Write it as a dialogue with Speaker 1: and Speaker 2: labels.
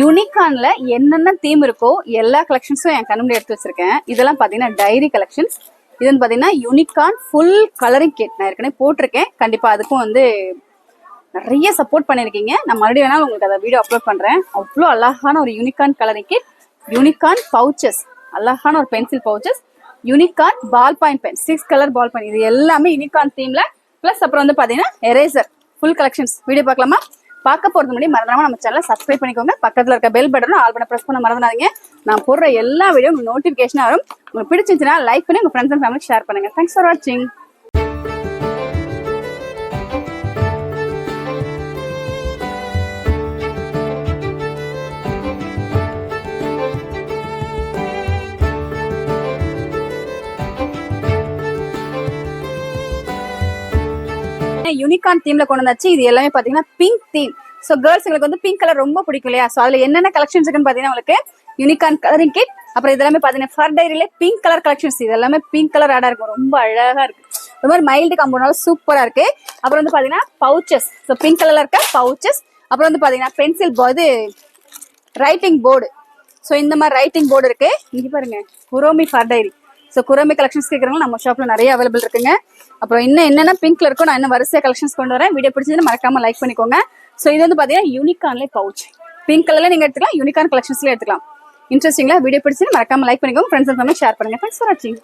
Speaker 1: யூனிகான்ல என்னென்ன தீம் இருக்கோ எல்லா கலெக்ஷன்ஸும் என் கண்ணு எடுத்து வச்சிருக்கேன். இதெல்லாம் பாத்தீங்கன்னா டைரி கலெக்ஷன்ஸ். இது பாத்தீங்கன்னா யூனிகான் ஃபுல் கலரிங் கிட் நான் ஏற்கனவே போட்டிருக்கேன். கண்டிப்பா அதுக்கும் நிறைய சப்போர்ட் பண்ணிருக்கீங்க. நான் மறுபடியும் வேணாலும் உங்களுக்கு அதை வீடியோ அப்லோட் பண்றேன். அவ்வளோ அழகான ஒரு unicorn colouring kit, unicorn pouches, அழகான ஒரு pencil pouches, unicorn ball point pen, 6 colour ball point, இது எல்லாமே யூனிகான் தீம்ல. பிளஸ் அப்புறம் பாத்தீங்கன்னா எரேசர் ஃபுல் கலெக்ஷன்ஸ். வீடியோ பார்க்கலாமா? பார்க்க போறது முன்னாடி மறந்துடாம நம்ம சேனலை சப்ஸ்கிரைப் பண்ணிக்கோங்க. பக்கத்துல இருக்க பெல் பட்டனும் ஆல் பண்ண பிரஸ் பண்ண மறந்துடாதீங்க. நான் போடுற எல்லா வீடியோ உங்களுக்கு நோட்டிபிகேஷனா வரும். உங்களுக்கு பிடிச்சிருந்துச்சுன்னா லைக் பண்ணி உங்க ஃப்ரெண்ட்ஸ் அண்ட் ஃபேமிலிக்கு ஷேர் பண்ணுங்க. தேங்க்ஸ் ஃபார் வாட்சிங். யூனிகான் தீம்ல கொண்டு வந்தாச்சு. இது எல்லாமே பாத்தீங்கன்னா பிங்க் தீம். சோ கேர்ள்ஸ்ங்களுக்கு பிங்க் கலர் ரொம்ப பிடிக்கும் இல்லையா? சோ அதுல என்னென்ன கலெக்ஷன்ஸ் இருக்குன்னு பாத்தீங்கன்னா உங்களுக்கு யூனிகான் கலரிங் கிட். அப்புறம் இது எல்லாமே பாத்தீங்கன்னா ஃபர் டைரியில பிங்க் கலர் கலெக்ஷன்ஸ். இது எல்லாமே பிங்க் கலர் ஆடா இருக்கும், ரொம்ப அழகா இருக்கு. இந்த மாதிரி மைல்டு காம்போனால சூப்பரா இருக்கு. அப்புறம் பாத்தீங்கன்னா பவுச்சஸ். ஸோ பிங்க் கலர்ல இருக்க பவுச்சஸ். அப்புறம் பாத்தீங்கன்னா pencil board, writing board. So இந்த மாதிரி ரைட்டிங் போர்டு இருக்கு. இங்க பாருங்க குரோமி ஃபர் டைரி. ஸோ குரோமி கலெக்ஷன்ஸ் கேட்குறவங்க நம்ம ஷாப்ல நிறைய அவைலபிள் இருக்குங்க. அப்புறம் இன்னும் என்னென்ன பிங்க்ல இருக்கும் நான் இன்னும் வரிசையா கலெக்ஷன்ஸ் கொண்டு வரேன். வீடியோ பிடிச்சதுன்னு மறக்காம லைக் பண்ணிக்கோங்க. ஸோ இது பாத்தீங்கன்னா யூனிகான்ல பவுச், பிங்க் கலர்ல நீங்க எடுத்துக்கலாம், யூனிகான் கலெக்ஷன்ஸ்ல எடுத்துக்கலாம். இன்ட்ரெஸ்டிங்களா? வீடியோ பிடிச்சதுன்னு மறக்காம லைக் பண்ணிக்கோங்க, ஃப்ரெண்ட்ஸ் அண்ட் ஃபேமிலி ஷேர் பண்ணுங்க. தேங்க்ஸ் ஃபார் வாட்சிங்.